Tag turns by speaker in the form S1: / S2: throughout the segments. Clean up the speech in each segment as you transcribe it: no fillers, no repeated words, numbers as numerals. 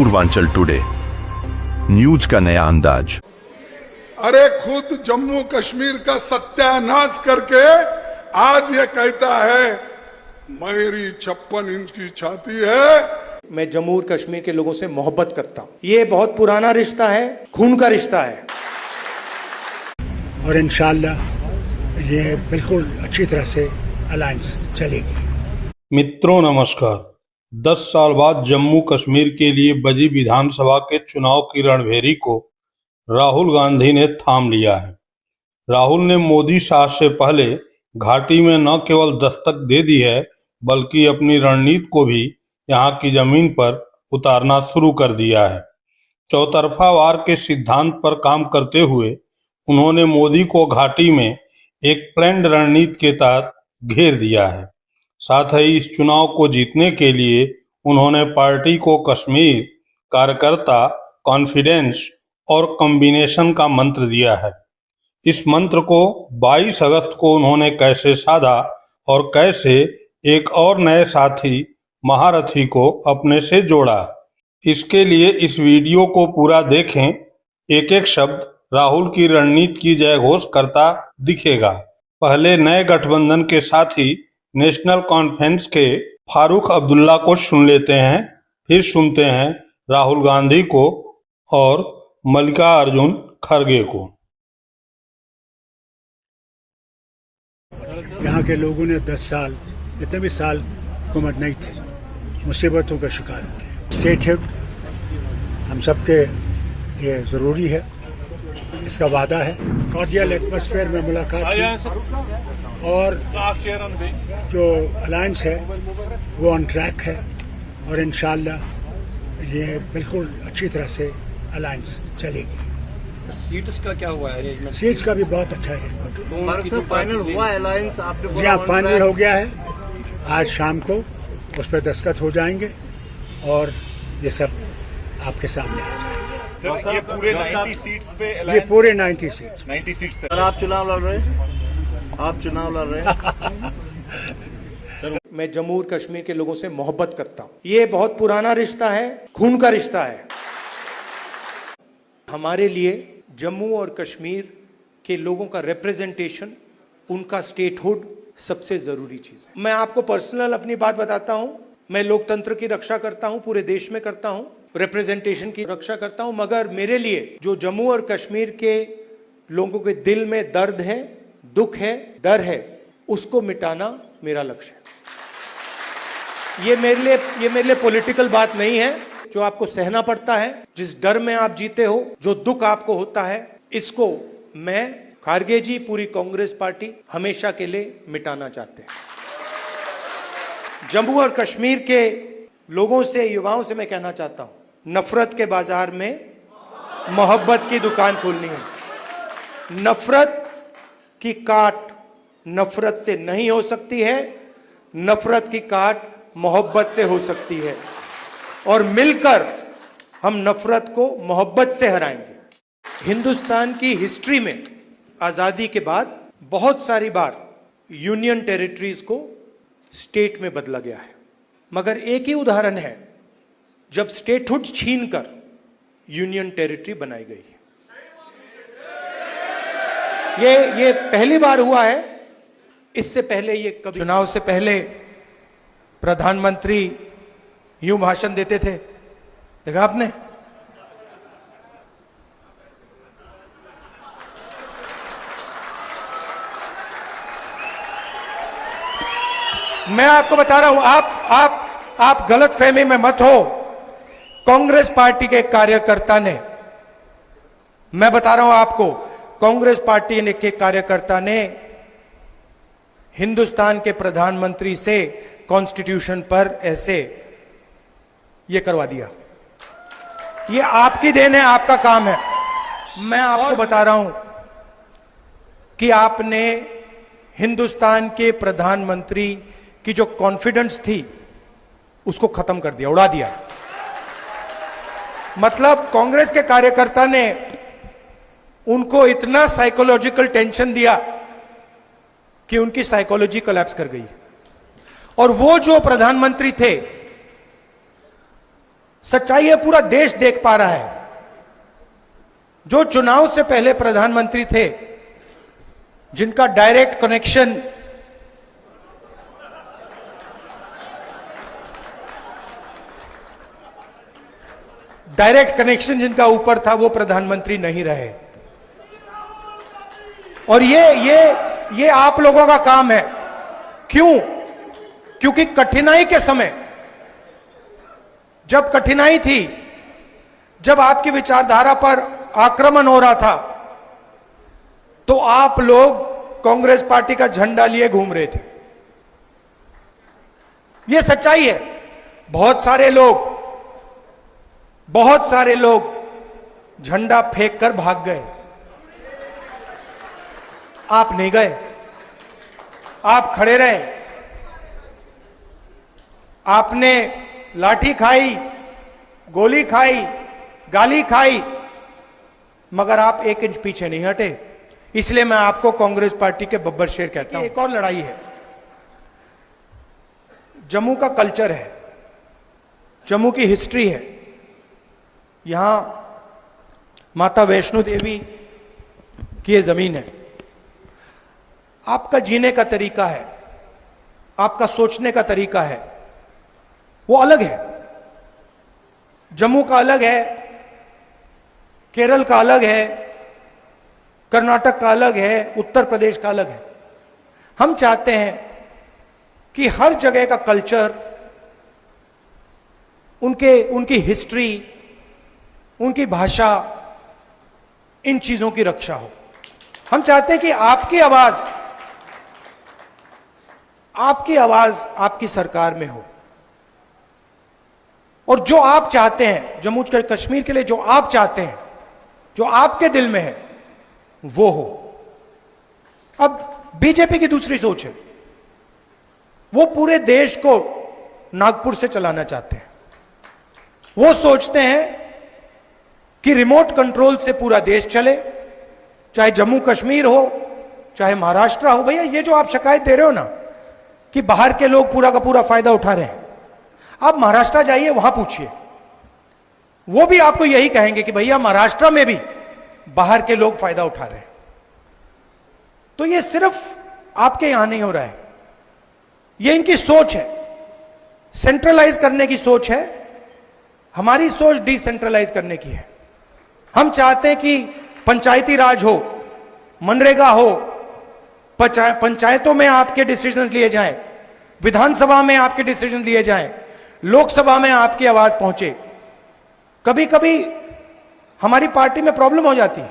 S1: Purvanchal today, news का नया अंदाज।
S2: अरे खुद जम्मू कश्मीर का सत्यानाश करके आज ये कहता है मेरी 56 इंच की छाती है।
S3: मैं जम्मू और कश्मीर के लोगों से मोहब्बत करता हूं। ये बहुत पुराना रिश्ता है, खून का रिश्ता है
S4: और इंशाअल्लाह ये बिल्कुल अच्छी तरह से अलायंस चलेगी।
S5: मित्रों नमस्कार। 10 साल बाद जम्मू कश्मीर के लिए बजी विधानसभा के चुनाव की रणभेरी को राहुल गांधी ने थाम लिया है। राहुल ने मोदी शाह से पहले घाटी में न केवल दस्तक दे दी है बल्कि अपनी रणनीति को भी यहां की जमीन पर उतारना शुरू कर दिया है। चौतरफा वार के सिद्धांत पर काम करते हुए उन्होंने मोदी को घाटी में एक प्लान्ड रणनीति के तहत घेर दिया है। साथ ही इस चुनाव को जीतने के लिए उन्होंने पार्टी को कश्मीर, कार्यकर्ता, कॉन्फिडेंस और कॉम्बिनेशन का मंत्र दिया है। इस मंत्र को 22 अगस्त को उन्होंने कैसे साधा और कैसे एक और नए साथी महारथी को अपने से जोड़ा, इसके लिए इस वीडियो को पूरा देखें। एक एक शब्द राहुल की रणनीति की जय घोष करता दिखेगा। पहले नए गठबंधन के साथी नेशनल कॉन्फ्रेंस के फारूक अब्दुल्ला को सुन लेते हैं, फिर सुनते हैं राहुल गांधी को और मल्लिकार्जुन खड़गे को।
S4: यहाँ के लोगों ने 10 साल, जितने भी साल हुकूमत नहीं थी, मुसीबतों का शिकार हुए। स्टेटहुड हम सबके लिए ज़रूरी है, इसका वादा है। कॉर्डियल एटमॉस्फेयर में मुलाकात हुई और जो अलायंस है वो ऑन ट्रैक है और इंशाअल्लाह ये बिल्कुल अच्छी तरह से अलायंस चलेगी।
S6: सीट्स का क्या हुआ है?
S4: सीट्स का भी बहुत अच्छा अरेंजमेंट
S6: तो फाइनल हुआ अलायंस आपने?
S4: जी हाँ, फाइनल हो गया है। आज शाम को उस पर दस्तखत हो जाएंगे और ये सब आपके सामने आ जाएगा।
S7: सर, ये पूरे 90 सीट्स पे
S4: ये पूरे 90 सीट्स
S7: पे
S6: सर, आप चुनाव लड़ रहे हैं? आप चुनाव लड़ रहे हैं?
S3: मैं जम्मू और कश्मीर के लोगों से मोहब्बत करता हूं। ये बहुत पुराना रिश्ता है, खून का रिश्ता है। हमारे लिए जम्मू और कश्मीर के लोगों का रिप्रेजेंटेशन, उनका स्टेटहुड सबसे जरूरी चीज है। मैं आपको पर्सनल अपनी बात बताता हूं। मैं लोकतंत्र की रक्षा करता हूं, पूरे देश में करता हूं, रिप्रेजेंटेशन की रक्षा करता हूं, मगर मेरे लिए जो जम्मू और कश्मीर के लोगों के दिल में दर्द है, दुख है, डर है, उसको मिटाना मेरा लक्ष्य है। ये मेरे लिए पॉलिटिकल बात नहीं है। जो आपको सहना पड़ता है, जिस डर में आप जीते हो, जो दुख आपको होता है, इसको मैं, खड़गे जी, पूरी कांग्रेस पार्टी हमेशा के लिए मिटाना चाहते हैं। जम्मू और कश्मीर के लोगों से, युवाओं से मैं कहना चाहता हूं, नफरत के बाजार में मोहब्बत की दुकान खोलनी है। नफरत की काट नफरत से नहीं हो सकती है, नफरत की काट मोहब्बत से हो सकती है और मिलकर हम नफरत को मोहब्बत से हराएंगे। हिंदुस्तान की हिस्ट्री में आजादी के बाद बहुत सारी बार यूनियन टेरिटरीज को स्टेट में बदला गया है, मगर एक ही उदाहरण है जब स्टेटहुड छीनकर यूनियन टेरिटरी बनाई गई है। ये पहली बार हुआ है। इससे पहले ये कभी, चुनाव से पहले प्रधानमंत्री यूं भाषण देते थे, देखा आपने? मैं आपको बता रहा हूं, आप गलत फहमी में मत हो। कांग्रेस पार्टी के कार्यकर्ता ने, मैं बता रहा हूं आपको, कांग्रेस पार्टी के कार्यकर्ता ने हिंदुस्तान के प्रधानमंत्री से कॉन्स्टिट्यूशन पर ऐसे ये करवा दिया। ये आपकी देन है, आपका काम है। मैं आपको बता रहा हूं कि आपने हिंदुस्तान के प्रधानमंत्री की जो कॉन्फिडेंस थी उसको खत्म कर दिया, उड़ा दिया। मतलब कांग्रेस के कार्यकर्ता ने उनको इतना साइकोलॉजिकल टेंशन दिया कि उनकी साइकोलॉजी कोलैप्स कर गई। और वो जो प्रधानमंत्री थे सच्चाई है, पूरा देश देख पा रहा है। जो चुनाव से पहले प्रधानमंत्री थे, जिनका डायरेक्ट कनेक्शन जिनका ऊपर था, वो प्रधानमंत्री नहीं रहे। और ये आप लोगों का काम है। क्यों? क्योंकि कठिनाई के समय, जब कठिनाई थी, जब आपकी विचारधारा पर आक्रमण हो रहा था, तो आप लोग कांग्रेस पार्टी का झंडा लिए घूम रहे थे। यह सच्चाई है। बहुत सारे लोग झंडा फेंक कर भाग गए। आप नहीं गए, आप खड़े रहे। आपने लाठी खाई, गोली खाई, गाली खाई, मगर आप 1 इंच पीछे नहीं हटे। इसलिए मैं आपको कांग्रेस पार्टी के बब्बर शेर कहता हूं। एक और लड़ाई है, जम्मू का कल्चर है, जम्मू की हिस्ट्री है। यहां माता वैष्णो देवी की ये जमीन है। आपका जीने का तरीका है, आपका सोचने का तरीका है, वो अलग है। जम्मू का अलग है, केरल का अलग है, कर्नाटक का अलग है, उत्तर प्रदेश का अलग है। हम चाहते हैं कि हर जगह का कल्चर, उनकी हिस्ट्री, उनकी भाषा, इन चीजों की रक्षा हो। हम चाहते हैं कि आपकी आवाज आपकी सरकार में हो। और जो आप चाहते हैं, जम्मू कश्मीर के लिए जो आप चाहते हैं, जो आपके दिल में है, वो हो। अब बीजेपी की दूसरी सोच है। वो पूरे देश को नागपुर से चलाना चाहते हैं। वो सोचते हैं कि रिमोट कंट्रोल से पूरा देश चले, चाहे जम्मू कश्मीर हो, चाहे महाराष्ट्र हो। भैया, ये जो आप शिकायत दे रहे हो ना कि बाहर के लोग पूरा का पूरा फायदा उठा रहे हैं, आप महाराष्ट्र जाइए, वहां पूछिए, वो भी आपको यही कहेंगे कि भैया महाराष्ट्र में भी बाहर के लोग फायदा उठा रहे हैं। तो ये सिर्फ आपके यहां नहीं हो रहा है, ये इनकी सोच है, सेंट्रलाइज करने की सोच है। हमारी सोच डिसेंट्रलाइज करने की है। हम चाहते हैं कि पंचायती राज हो, मनरेगा हो, पंचायतों में आपके डिसीजन लिए जाएं, विधानसभा में आपके डिसीजन लिए जाएं, लोकसभा में आपकी आवाज पहुंचे। कभी कभी हमारी पार्टी में प्रॉब्लम हो जाती है,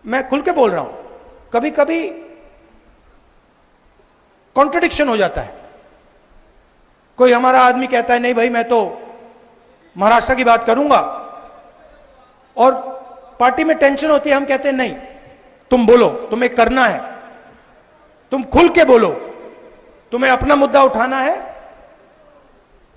S3: मैं खुल के बोल रहा हूं। कभी कभी कॉन्ट्रडिक्शन हो जाता है। कोई हमारा आदमी कहता है नहीं भाई मैं तो महाराष्ट्र की बात करूंगा, और पार्टी में टेंशन होती है, हम कहते हैं नहीं तुम बोलो, तुम्हें करना है, तुम खुल के बोलो, तुम्हें अपना मुद्दा उठाना है,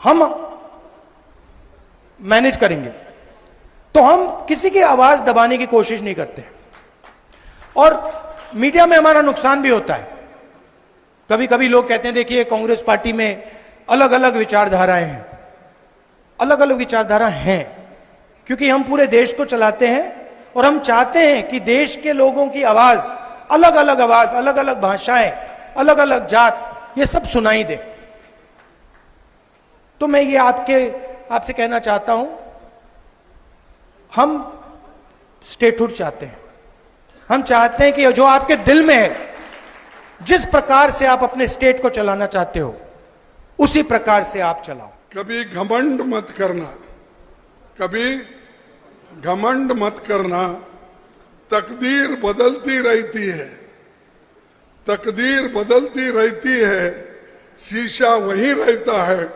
S3: हम मैनेज करेंगे। तो हम किसी की आवाज दबाने की कोशिश नहीं करते। और मीडिया में हमारा नुकसान भी होता है। कभी कभी लोग कहते हैं देखिए कांग्रेस पार्टी में अलग अलग विचारधाराएं हैं। अलग अलग विचारधारा हैं क्योंकि हम पूरे देश को चलाते हैं और हम चाहते हैं कि देश के लोगों की आवाज, अलग अलग भाषाएं, अलग अलग जात, ये सब सुनाई दे। तो मैं ये आपसे कहना चाहता हूं, हम स्टेटहुड चाहते हैं। हम चाहते हैं कि जो आपके दिल में है, जिस प्रकार से आप अपने स्टेट को चलाना चाहते हो, उसी प्रकार से आप चलाओ।
S2: कभी घमंड मत करना, कभी घमंड मत करना। तकदीर बदलती रहती है, तकदीर बदलती रहती है, शीशा वही रहता है,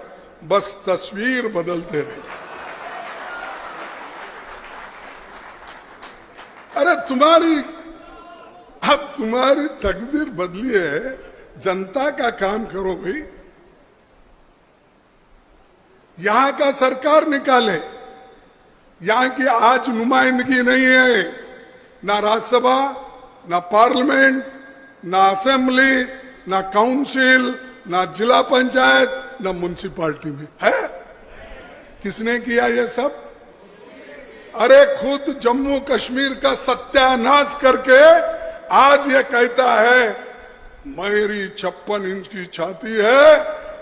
S2: बस तस्वीर बदलते रहती। अरे अब तुम्हारी तकदीर बदली है, जनता का काम करो भाई। यहां का सरकार निकाले, यहां की आज नुमाइंदगी नहीं है, ना राज्यसभा, ना पार्लियामेंट, ना असेंबली, ना काउंसिल, ना जिला पंचायत, ना म्युनिसिपैलिटी में है। किसने किया ये सब? अरे खुद जम्मू कश्मीर का सत्यानाश करके आज ये कहता है मेरी 56 इंच की छाती है,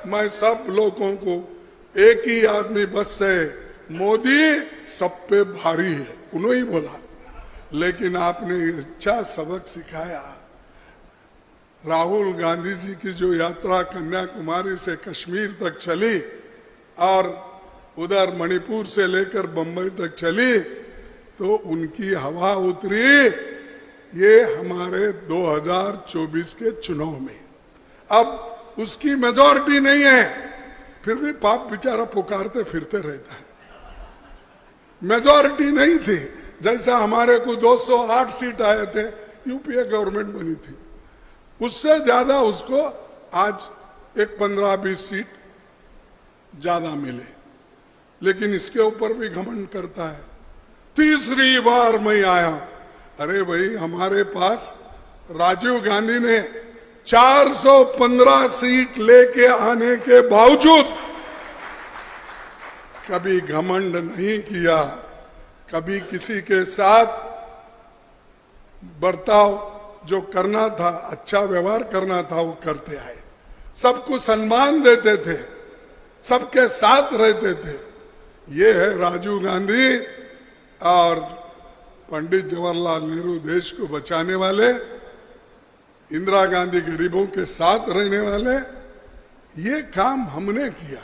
S2: मैं सब लोगों को एक ही आदमी बस से, मोदी सब पे भारी है, उन्होंने ही बोला। लेकिन आपने अच्छा सबक सिखाया। राहुल गांधी जी की जो यात्रा कन्याकुमारी से कश्मीर तक चली और उधर मणिपुर से लेकर बंबई तक चली, तो उनकी हवा उतरी ये हमारे 2024 के चुनाव में। अब उसकी मेजॉरिटी नहीं है, फिर भी पाप बेचारा पुकारते फिरते रहता है। मेजॉरिटी नहीं थी, जैसा हमारे को 208 सीट आए थे, यूपीए गवर्नमेंट बनी थी, उससे ज्यादा उसको आज एक 15-20 सीट ज्यादा मिले। लेकिन इसके ऊपर भी घमंड करता है। तीसरी बार मैं आया। अरे भाई, हमारे पास राजीव गांधी ने 415 सीट लेके आने के बावजूद कभी घमंड नहीं किया, कभी किसी के साथ बर्ताव जो करना था, अच्छा व्यवहार करना था, वो करते आए। सबको सम्मान देते थे, सबके साथ रहते थे। ये है राजीव गांधी और पंडित जवाहरलाल नेहरू देश को बचाने वाले, इंदिरा गांधी गरीबों के साथ रहने वाले। ये काम हमने किया।